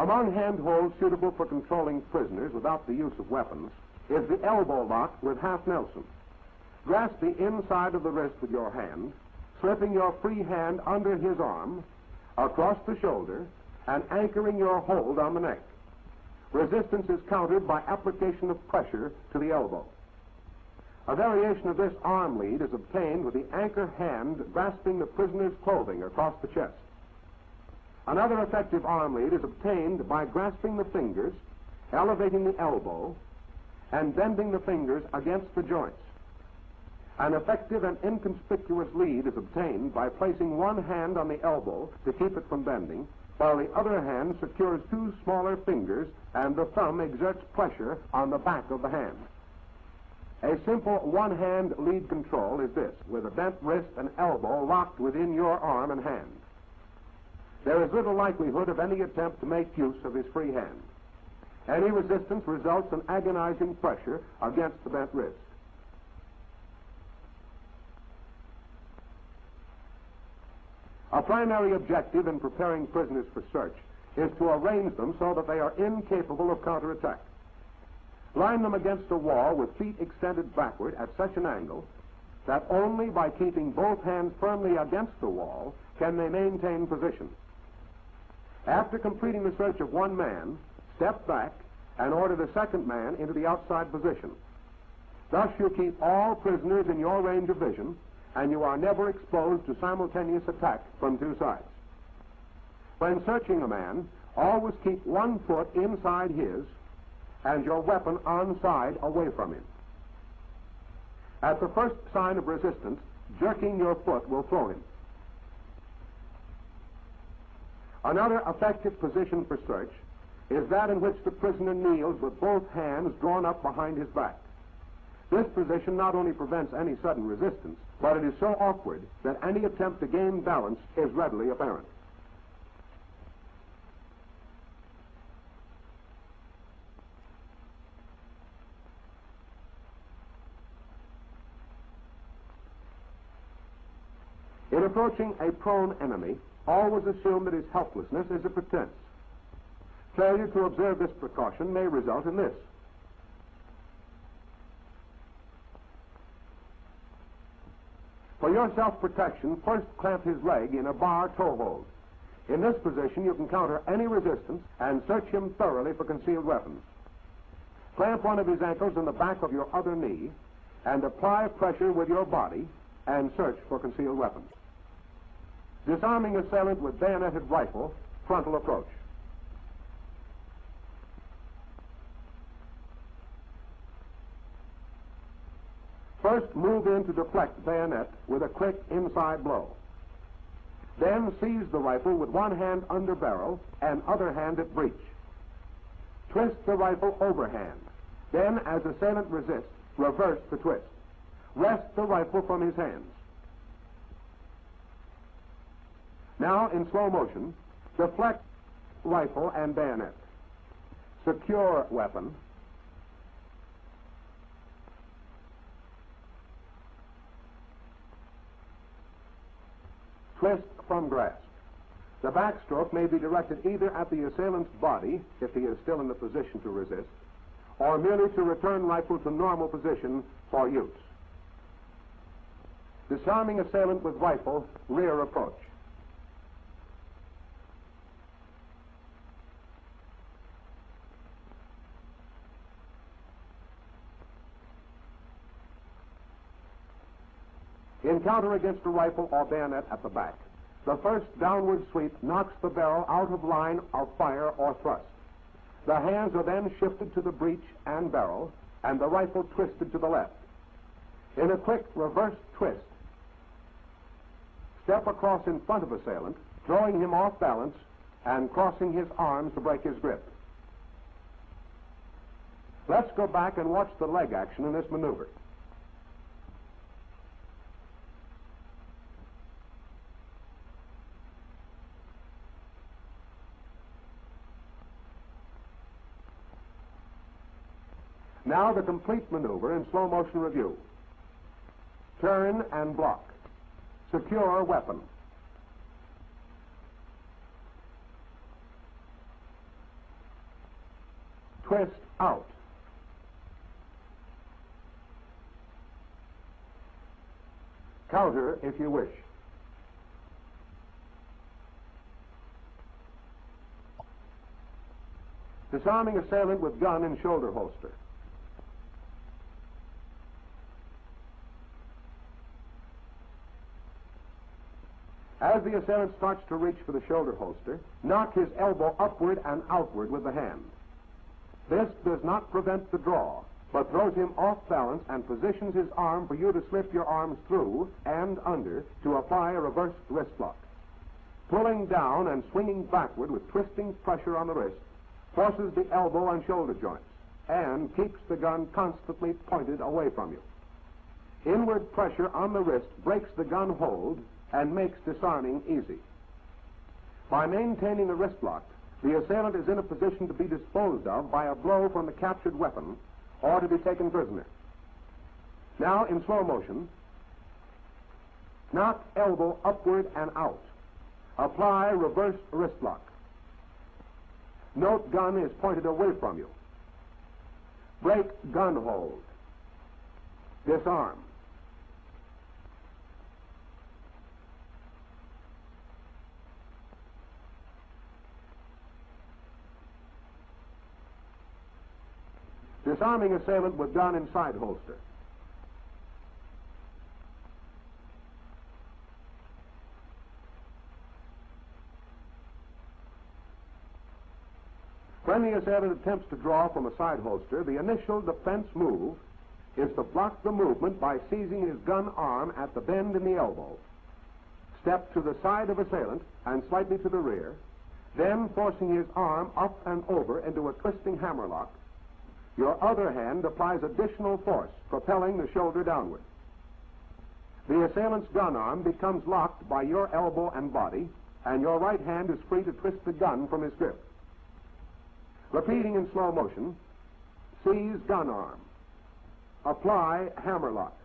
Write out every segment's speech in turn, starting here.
Among handholds suitable for controlling prisoners without the use of weapons is the elbow lock with half Nelson. Grasp the inside of the wrist with your hand, slipping your free hand under his arm, across the shoulder, and anchoring your hold on the neck. Resistance is countered by application of pressure to the elbow. A variation of this arm lead is obtained with the anchor hand grasping the prisoner's clothing across the chest. Another effective arm lead is obtained by grasping the fingers, elevating the elbow, and bending the fingers against the joints. An effective and inconspicuous lead is obtained by placing one hand on the elbow to keep it from bending, while the other hand secures two smaller fingers and the thumb exerts pressure on the back of the hand. A simple one-hand lead control is this, with a bent wrist and elbow locked within your arm and hand. There is little likelihood of any attempt to make use of his free hand. Any resistance results in agonizing pressure against the bent wrist. A primary objective in preparing prisoners for search is to arrange them so that they are incapable of counterattack. Line them against a wall with feet extended backward at such an angle that only by keeping both hands firmly against the wall can they maintain position. After completing the search of one man, step back and order the second man into the outside position. Thus you keep all prisoners in your range of vision, and you are never exposed to simultaneous attack from two sides. When searching a man, always keep one foot inside his and your weapon on side away from him. At the first sign of resistance, jerking your foot will throw him. Another effective position for search is that in which the prisoner kneels with both hands drawn up behind his back. This position not only prevents any sudden resistance, but it is so awkward that any attempt to gain balance is readily apparent. In approaching a prone enemy, always assume that his helplessness is a pretense. Failure to observe this precaution may result in this. For your self-protection, first clamp his leg in a bar toe hold. In this position, you can counter any resistance and search him thoroughly for concealed weapons. Clamp one of his ankles in the back of your other knee and apply pressure with your body and search for concealed weapons. Disarming assailant with bayoneted rifle, frontal approach. First, move in to deflect bayonet with a quick inside blow. Then seize the rifle with one hand under barrel and other hand at breech. Twist the rifle overhand. Then, as assailant resists, reverse the twist. Wrest the rifle from his hands. Now, in slow motion, deflect rifle and bayonet. Secure weapon. Twist from grasp. The backstroke may be directed either at the assailant's body, if he is still in the position to resist, or merely to return rifle to normal position for use. Disarming assailant with rifle, rear approach. Encounter against a rifle or bayonet at the back. The first downward sweep knocks the barrel out of line of fire or thrust. The hands are then shifted to the breech and barrel, and the rifle twisted to the left. In a quick reverse twist, step across in front of assailant, throwing him off balance and crossing his arms to break his grip. Let's go back and watch the leg action in this maneuver. Now the complete maneuver in slow motion review. Turn and block. Secure weapon. twist out. Counter if you wish. Disarming assailant with gun in shoulder holster. As the assailant starts to reach for the shoulder holster, knock his elbow upward and outward with the hand. This does not prevent the draw, but throws him off balance and positions his arm for you to slip your arms through and under to apply a reverse wrist lock. Pulling down and swinging backward with twisting pressure on the wrist forces the elbow and shoulder joints and keeps the gun constantly pointed away from you. Inward pressure on the wrist breaks the gun hold and makes disarming easy. By maintaining the wrist lock, the assailant is in a position to be disposed of by a blow from the captured weapon or to be taken prisoner. Now, in slow motion, knock elbow upward and out. Apply reverse wrist lock. Note gun is pointed away from you. Break gun hold. Disarm. Disarming assailant with gun in side holster. When the assailant attempts to draw from a side holster, the initial defense move is to block the movement by seizing his gun arm at the bend in the elbow. Step to the side of assailant and slightly to the rear, then forcing his arm up and over into a twisting hammerlock. Your other hand applies additional force, propelling the shoulder downward. The assailant's gun arm becomes locked by your elbow and body, and your right hand is free to twist the gun from his grip. Repeating in slow motion, seize gun arm. Apply hammerlock.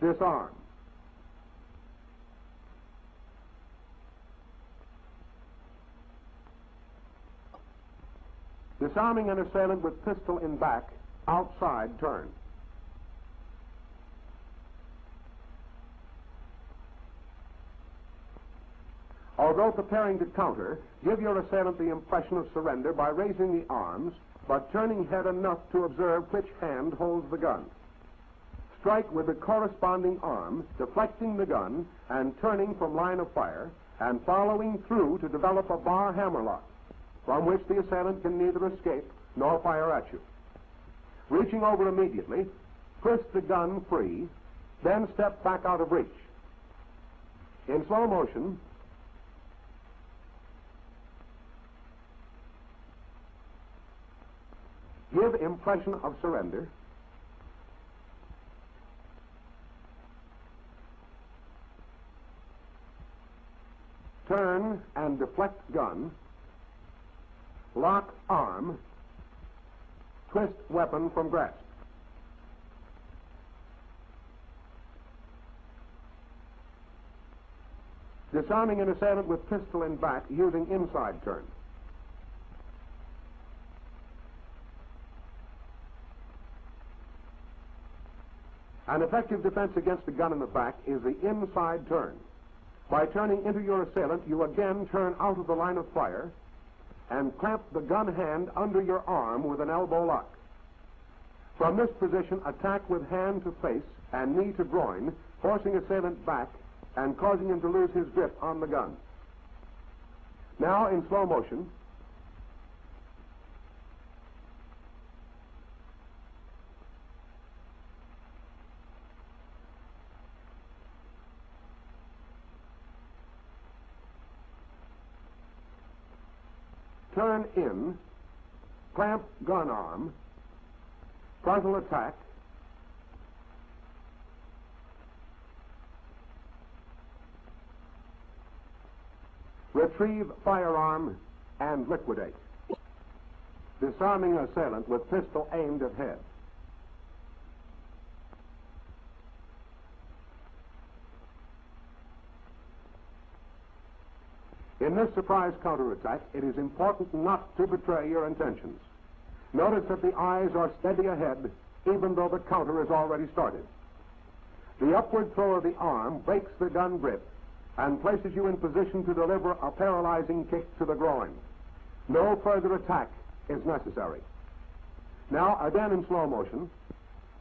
Disarm. Disarming an assailant with pistol in back, outside turn. Although preparing to counter, give your assailant the impression of surrender by raising the arms, but turning head enough to observe which hand holds the gun. Strike with the corresponding arm, deflecting the gun and turning from line of fire, and following through to develop a bar hammerlock, from which the assailant can neither escape nor fire at you. Reaching over immediately, twist the gun free, then step back out of reach. In slow motion, give impression of surrender. Turn and deflect gun. Lock arm. Twist weapon from grasp. Disarming an assailant with pistol in back using inside turn. An effective defense against the gun in the back is the inside turn. By turning into your assailant, you again turn out of the line of fire and clamp the gun hand under your arm with an elbow lock. From this position, attack with hand to face and knee to groin, forcing assailant back and causing him to lose his grip on the gun. Now, in slow motion, turn in, clamp gun arm, frontal attack, retrieve firearm, and liquidate. Disarming assailant with pistol aimed at head. In this surprise counterattack, it is important not to betray your intentions. Notice that the eyes are steady ahead, even though the counter is already started. The upward throw of the arm breaks the gun grip and places you in position to deliver a paralyzing kick to the groin. No further attack is necessary. Now, again in slow motion,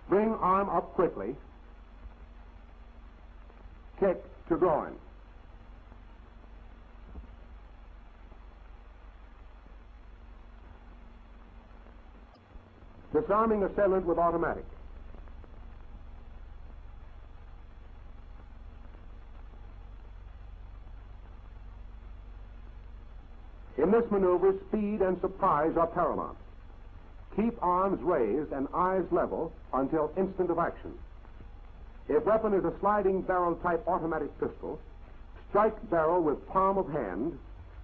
bring arm up quickly, kick to groin. Disarming assailant with automatic. In this maneuver, speed and surprise are paramount. Keep arms raised and eyes level until instant of action. If weapon is a sliding barrel type automatic pistol, strike barrel with palm of hand,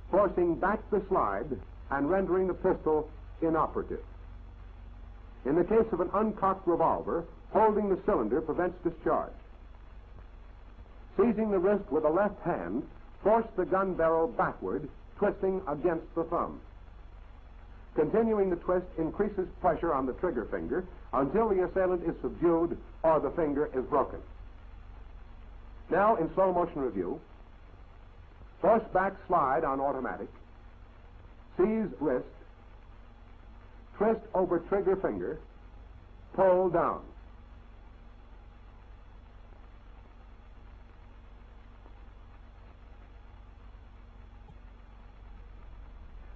forcing back the slide and rendering the pistol inoperative. In the case of an uncocked revolver, holding the cylinder prevents discharge. Seizing the wrist with the left hand, force the gun barrel backward, twisting against the thumb. Continuing the twist increases pressure on the trigger finger until the assailant is subdued or the finger is broken. Now, in slow motion review, force back slide on automatic, seize wrist, twist over trigger finger, pull down.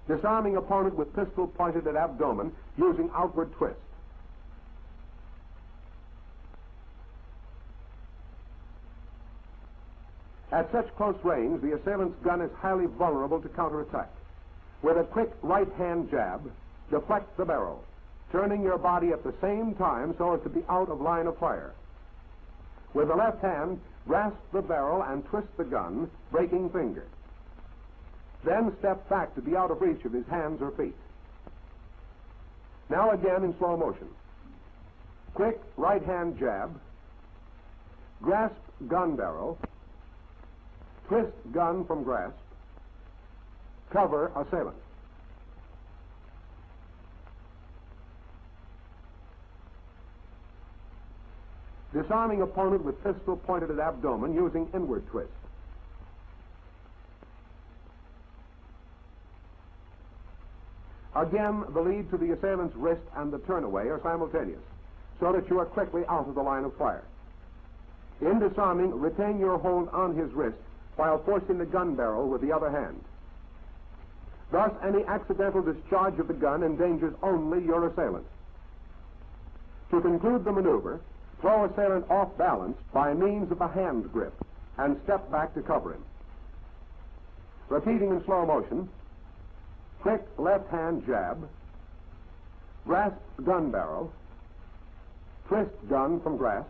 Disarming opponent with pistol pointed at abdomen using outward twist. At such close range, the assailant's gun is highly vulnerable to counterattack. With a quick right hand jab, deflect the barrel, turning your body at the same time so as to be out of line of fire. With the left hand, grasp the barrel and twist the gun, breaking finger. Then step back to be out of reach of his hands or feet. Now again in slow motion. Quick right hand jab, grasp gun barrel, twist gun from grasp, cover assailant. Disarming opponent with pistol pointed at abdomen using inward twist. Again, the lead to the assailant's wrist and the turnaway are simultaneous, so that you are quickly out of the line of fire. In disarming, retain your hold on his wrist while forcing the gun barrel with the other hand. Thus, any accidental discharge of the gun endangers only your assailant. To conclude the maneuver, throw assailant off balance by means of a hand grip and step back to cover him. Repeating in slow motion, quick left hand jab, grasp gun barrel, twist gun from grasp,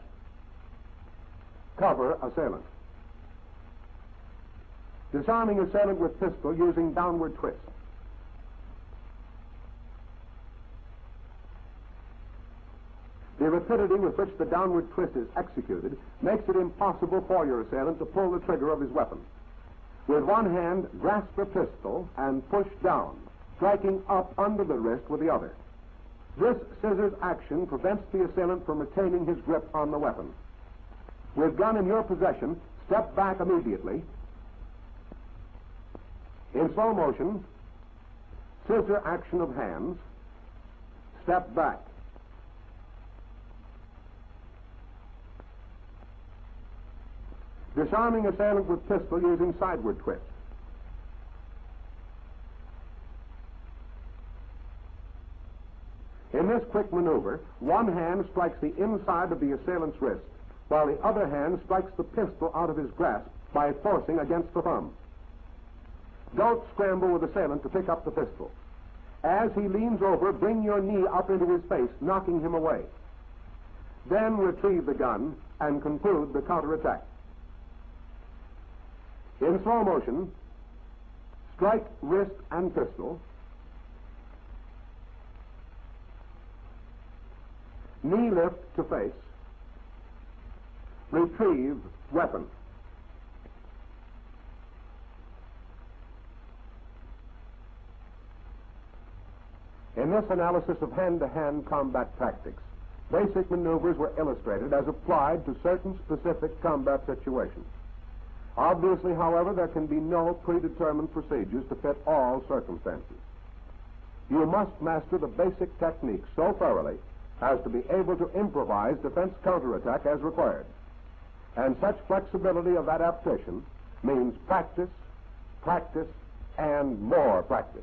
cover assailant. Disarming assailant with pistol using downward twist. The rapidity with which the downward twist is executed makes it impossible for your assailant to pull the trigger of his weapon. With one hand, grasp the pistol and push down, striking up under the wrist with the other. This scissors action prevents the assailant from retaining his grip on the weapon. With gun in your possession, step back immediately. In slow motion, scissor action of hands, step back. Disarming assailant with pistol using sideward twist. In this quick maneuver, one hand strikes the inside of the assailant's wrist, while the other hand strikes the pistol out of his grasp by forcing against the thumb. Don't scramble with assailant to pick up the pistol. As he leans over, bring your knee up into his face, knocking him away. Then retrieve the gun and conclude the counterattack. In slow motion, strike wrist and pistol, knee lift to face, retrieve weapon. In this analysis of hand-to-hand combat tactics, basic maneuvers were illustrated as applied to certain specific combat situations. Obviously, however, there can be no predetermined procedures to fit all circumstances. You must master the basic techniques so thoroughly as to be able to improvise defense counterattack as required. And such flexibility of adaptation means practice, practice, and more practice.